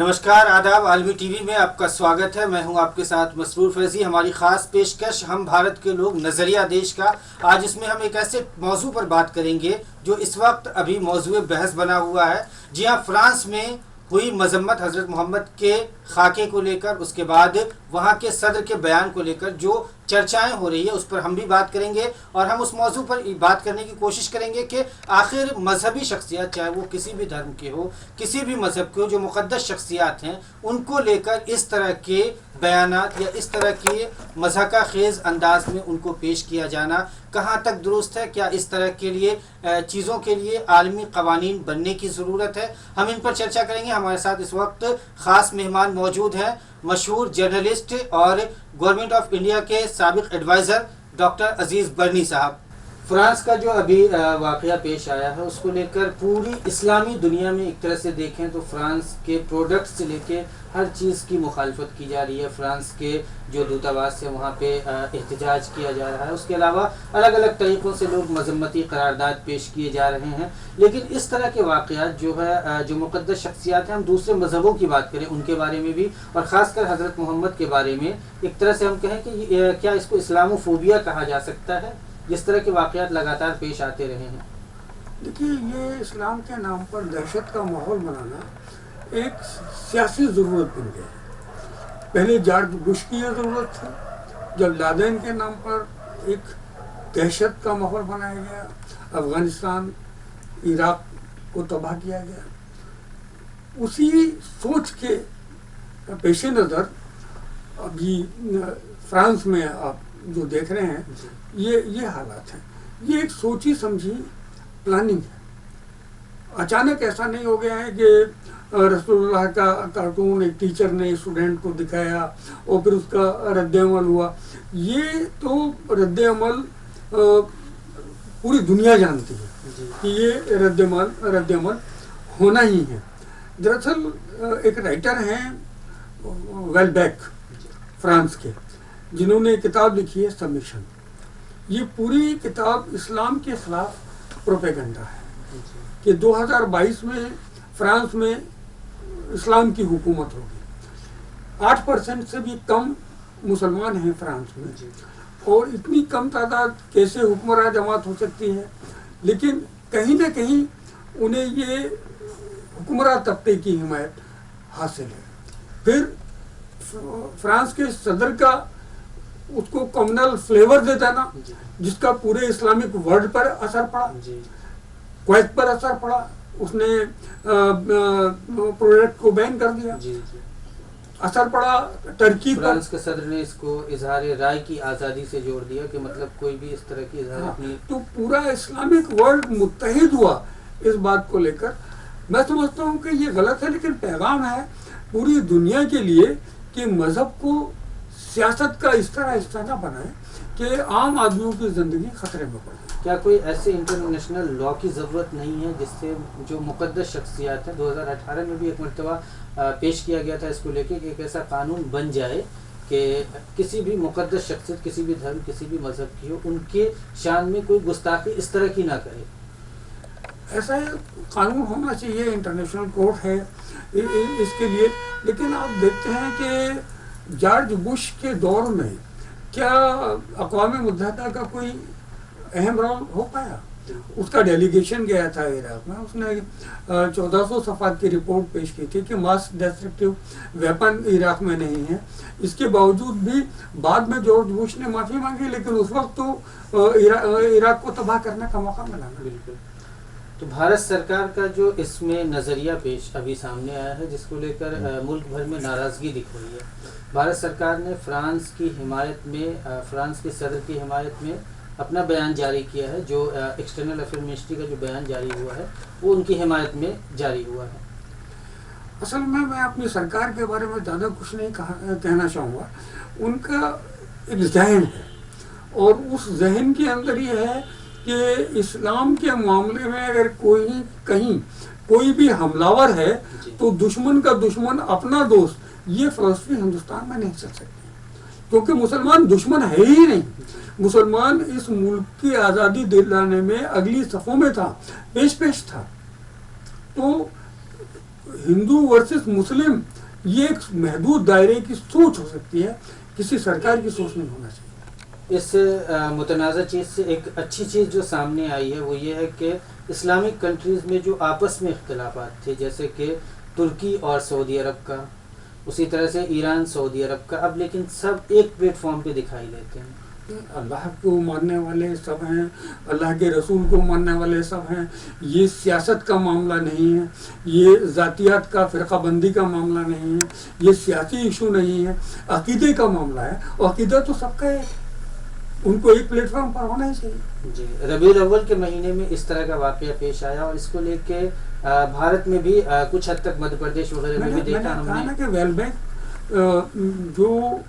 नमस्कार, आदाब। आलमी टीवी में आपका स्वागत है। मैं हूं आपके साथ मसरूर फैजी। हमारी ख़ास पेशकश हम भारत के लोग, नज़रिया देश का। आज इसमें हम एक ऐसे मौजू पर बात करेंगे जो इस वक्त अभी मौजूए बहस बना हुआ है। जी हाँ, फ्रांस में हुई मजम्मत हज़रत मोहम्मद के खाके को लेकर, उसके बाद वहाँ के सदर के बयान को लेकर जो चर्चाएं हो रही है उस पर हम भी बात करेंगे। और हम उस मौजू पर बात करने की कोशिश करेंगे कि आखिर मजहबी शख्सियत, चाहे वो किसी भी धर्म के हो, किसी भी मज़हब के हो, जो मुक़द्दस शख्सियात हैं, उनको लेकर इस तरह के बयानात या इस तरह के मज़ाक़ा ख़ेज़ अंदाज में उनको पेश किया जाना कहाँ तक दुरुस्त है। क्या इस तरह के लिए चीज़ों के लिए आलमी क़वानीन बनने की ज़रूरत है? हम इन पर चर्चा करेंगे। हमारे साथ इस वक्त ख़ास मेहमान मौजूद हैं, मशहूर जर्नलिस्ट और गवर्नमेंट ऑफ इंडिया के साबिक़ एडवाइज़र डॉक्टर अजीज़ बरनी साहब। फ्रांस का जो अभी वाक़या पेश आया है उसको लेकर पूरी इस्लामी दुनिया में एक तरह से देखें तो फ्रांस के प्रोडक्ट से लेके हर चीज़ की मुखालफत की जा रही है। फ्रांस के जो दूतावास है वहाँ पे एहतजाज किया जा रहा है। उसके अलावा अलग अलग तरीक़ों से लोग मजम्मती करारदाद पेश किए जा रहे हैं। लेकिन इस तरह के वाक़यात जो है, जो मुक़द्दस शख्सियात हैं, हम दूसरे मज़हबों की बात करें उनके बारे में भी, और ख़ासकर हज़रत मोहम्मद के बारे में, एक तरह से हम कहें कि क्या इसको इस्लामोफोबिया कहा जा सकता है, जिस तरह के वाक़यात लगातार पेश आते रहे हैं? देखिए, ये इस्लाम के नाम पर दहशत का माहौल बनाना एक सियासी ज़रूरत बन गई। पहले जॉर्ज बुश की ये ज़रूरत थी, जब लादेन के नाम पर एक दहशत का माहौल बनाया गया, अफ़गानिस्तान, इराक़ को तबाह किया गया। उसी सोच के पेश नज़र अभी फ्रांस में आप जो देख रहे हैं, ये हालात हैं। ये एक सोची समझी प्लानिंग है। अचानक ऐसा नहीं हो गया है कि रसूलुल्लाह का कार्टून एक टीचर ने स्टूडेंट को दिखाया और फिर उसका रद्द-ए-अमल हुआ। ये तो रद्द-ए-अमल पूरी दुनिया जानती है कि ये रद्द-ए-अमल होना ही है। दरअसल एक राइटर हैं वेलबैक, फ्रांस के, जिन्होंने किताब लिखी है सबमिशन। ये पूरी किताब इस्लाम के खिलाफ प्रोपेगेंडा है कि 2022 में फ्रांस में इस्लाम की हुकूमत होगी। 8% से भी कम मुसलमान हैं फ्रांस में, और इतनी कम तादाद कैसे हुक्मरान जमात हो सकती है। लेकिन कहीं ना कहीं उन्हें ये हुक्मरान तबके की हिमायत हासिल है। फिर फ्रांस के सदर का उसको कम्युनल फ्लेवर दे देना, जिसका पूरे इस्लामिक वर्ल्ड पर असर पड़ा, कुवैत पर असर पड़ा। उसने प्रोडक्ट को बैन कर दिया। असर पड़ा टर्की पर। फ्रांस के सदर ने इसको इजहार राय की आज़ादी से जोड़ दिया कि मतलब कोई भी इस तरह की इजहार अपनी। तो पूरा इस्लामिक वर्ल्ड मुत्तहिद हुआ इस बात को लेकर। मैं समझता हूँ कि ये गलत है, लेकिन पैगाम है पूरी दुनिया के लिए कि मजहब को सियासत का इस तरह हिस्सा न बनाए कि आम आदमियों की ज़िंदगी खतरे में पड़े। क्या कोई ऐसे इंटरनेशनल लॉ की ज़रूरत नहीं है जिससे जो मुक़द्दस शख्सियात हैं, 2018 में भी एक मरतबा पेश किया गया था इसको लेके कि एक ऐसा कानून बन जाए कि किसी भी मुक़द्दस शख्सियत, किसी भी धर्म, किसी भी मज़हब की हो, उनके शान में कोई गुस्ताखी इस तरह की ना करे? ऐसा कानून होना चाहिए, इंटरनेशनल कोर्ट है इसके लिए। लेकिन आप देखते हैं कि जॉर्ज बुश के दौर में क्या अक़वाम मुत्तहिदा का कोई अहम रोल हो पाया? उसका डेलीगेशन गया था इराक़ में, उसने 1400 सफ़ात की रिपोर्ट पेश की थी कि मास डिस्ट्रक्टिव वेपन इराक़ में नहीं है। इसके बावजूद भी बाद में जॉर्ज बुश ने माफ़ी मांगी, लेकिन उस वक्त तो इराक़ को तबाह करने का मौका मिला ना। बिल्कुल। तो भारत सरकार का जो इसमें नज़रिया पेश अभी सामने आया है, जिसको लेकर मुल्क भर में नाराज़गी दिख रही है। भारत सरकार ने फ्रांस की हिमायत में, फ्रांस के सदर की हिमायत में अपना बयान जारी किया है। जो एक्सटर्नल अफेयर मिनिस्ट्री का जो बयान जारी हुआ है वो उनकी हिमायत में जारी हुआ है। असल में मैं अपनी सरकार के बारे में ज़्यादा कुछ नहीं कहना चाहूँगा। उनका एक जहन है, और उस जहन के अंदर ये है कि इस्लाम के मामले में अगर कोई भी हमलावर है तो दुश्मन का दुश्मन अपना दोस्त, ये फ़िलॉसफी हिंदुस्तान में नहीं चल सकती, क्योंकि मुसलमान दुश्मन है ही नहीं। मुसलमान इस मुल्क की आज़ादी दिलाने में अगली सफ़ों में था, पेश था। तो हिंदू वर्सेस मुस्लिम ये एक महदूद दायरे की सोच हो सकती है, किसी सरकार की सोच नहीं होना चाहिए। इस मुतनाज़ा चीज़ से एक अच्छी चीज़ जो सामने आई है वो ये है कि इस्लामिक कंट्रीज़ में जो आपस में इख्तिलाफात थे, जैसे कि तुर्की और सऊदी अरब का, उसी तरह से ईरान सऊदी अरब का, अब लेकिन सब एक प्लेटफॉर्म पे दिखाई देते हैं। अल्लाह को मानने वाले सब हैं, अल्लाह के रसूल को मानने वाले सब हैं। ये सियासत का मामला नहीं है, ये ज़ातियात का फ़िरक़ाबंदी का मामला नहीं है, ये सियासी इशू नहीं है, अक़ीदे का मामला है। और अक़ीदा तो सबका है, उनको एक प्लेटफॉर्म पर होना ही चाहिए। जी, रबीउल अव्वल के महीने में इस तरह का वाक़या पेश आया और इसको लेके भारत में भी कुछ हद तक मध्य प्रदेश वगैरह में भी देखा हमने। कहा ना कि वर्ल्ड बैंक जो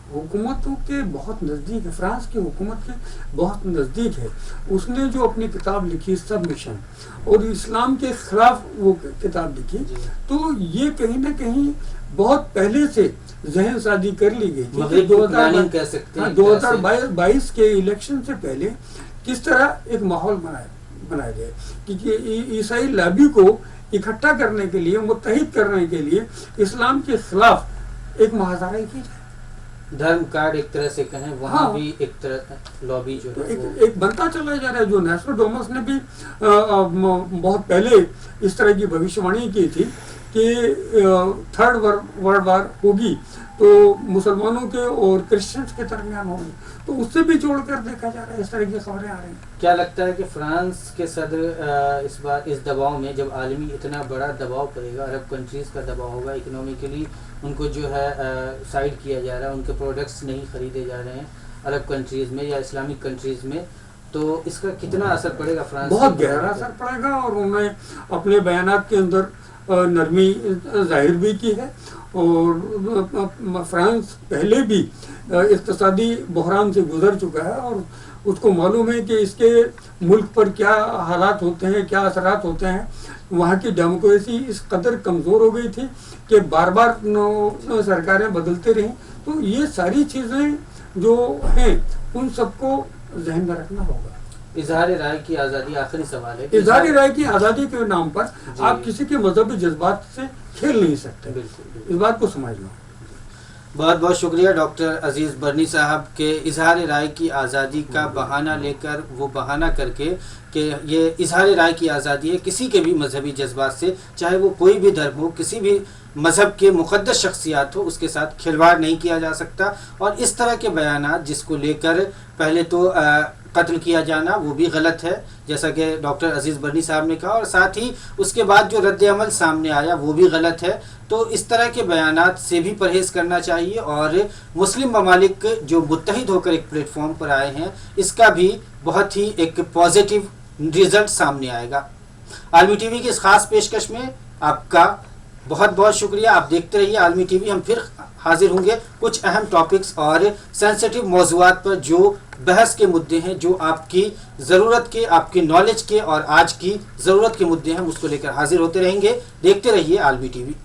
हुकूमतों के बहुत नज़दीक है, फ्रांस की हुकूमत के बहुत नज़दीक है, उसने जो अपनी किताब लिखी सबमिशन और इस्लाम के ख़िलाफ़ वो किताब लिखी, तो ये कहीं ना कहीं बहुत पहले से जहन साजी कर ली गई थी। 2022 के इलेक्शन से पहले किस तरह एक माहौल बनाया जाए कि ईसाई लॉबी को इकट्ठा करने के लिए, मुत्तहिद करने के लिए इस्लाम के खिलाफ एक मुहाज़रा की जाए। धर्म कार्ड एक तरह से कहें, वहाँ भी एक तरह लॉबी जो है एक बनता चला जा रहा है। जो नोस्ट्राडामस ने भी बहुत पहले इस तरह की भविष्यवाणी की थी कि थर्ड वर्ल्ड वार होगी तो मुसलमानों के और क्रिश्चियंस के दरमियान होगी, तो उससे भी जोड़कर देखा जा रहा है। इस तरह की खबरें आ रही हैं। क्या लगता है कि फ्रांस के सदर इस बार इस दबाव में, जब आलमी इतना बड़ा दबाव पड़ेगा, अरब कंट्रीज़ का दबाव होगा, इकोनॉमिकली उनको जो है साइड किया जा रहा है, उनके प्रोडक्ट्स नहीं खरीदे जा रहे हैं अरब कंट्रीज़ में या इस्लामिक कंट्रीज़ में, तो इसका कितना असर पड़ेगा फ्रांस? बहुत गहरा असर पड़ेगा। और उन्होंने अपने बयानात के अंदर नरमी जाहिर भी की है। और फ्रांस पहले भी इक़्तिसादी बहरान से गुजर चुका है और उसको मालूम है कि इसके मुल्क पर क्या हालात होते हैं, क्या असरात होते हैं। वहाँ की डेमोक्रेसी इस कदर कमज़ोर हो गई थी कि बार बार सरकारें बदलते रहीं। तो ये सारी चीज़ें जो हैं उन सबको जहन में रखना होगा। इजहार राय की आज़ादी, आखिरी सवाल है। इजहार राय की आज़ादी के नाम पर आप किसी के मजहबी जज्बात से खेल नहीं सकते। बिल्कुल, इस बात को समझ लो। बहुत बहुत शुक्रिया डॉक्टर अजीज़ बरनी साहब के इजहार राय की आज़ादी का बहाना लेकर, वो बहाना करके कि ये इजहार राय की आज़ादी है, किसी के भी मजहबी जज्बात से, चाहे वो कोई भी धर्म हो, किसी भी मज़हब के मुक़द्दस शख्सियात हो, उसके साथ खिलवाड़ नहीं किया जा सकता। और इस तरह के बयानात जिसको लेकर पहले तो कत्ल किया जाना वो भी गलत है, जैसा कि डॉक्टर अजीज़ बरनी साहब ने कहा, और साथ ही उसके बाद जो रद्द अमल सामने आया वो भी गलत है। तो इस तरह के बयानात से भी परहेज़ करना चाहिए और मुस्लिम ममालिक जो मुत्तहिद होकर एक प्लेटफॉर्म पर आए हैं, इसका भी बहुत ही एक पॉजिटिव रिज़ल्ट सामने आएगा। आलमी टीवी की इस ख़ास पेशकश में आपका बहुत बहुत शुक्रिया। आप देखते रहिए आलमी टीवी। हम फिर हाजिर होंगे कुछ अहम टॉपिक्स और सेंसिटिव मौज़ूआत पर, जो बहस के मुद्दे हैं, जो आपकी ज़रूरत के, आपकी नॉलेज के और आज की ज़रूरत के मुद्दे हैं, उसको लेकर हाजिर होते रहेंगे। देखते रहिए आलमी टीवी।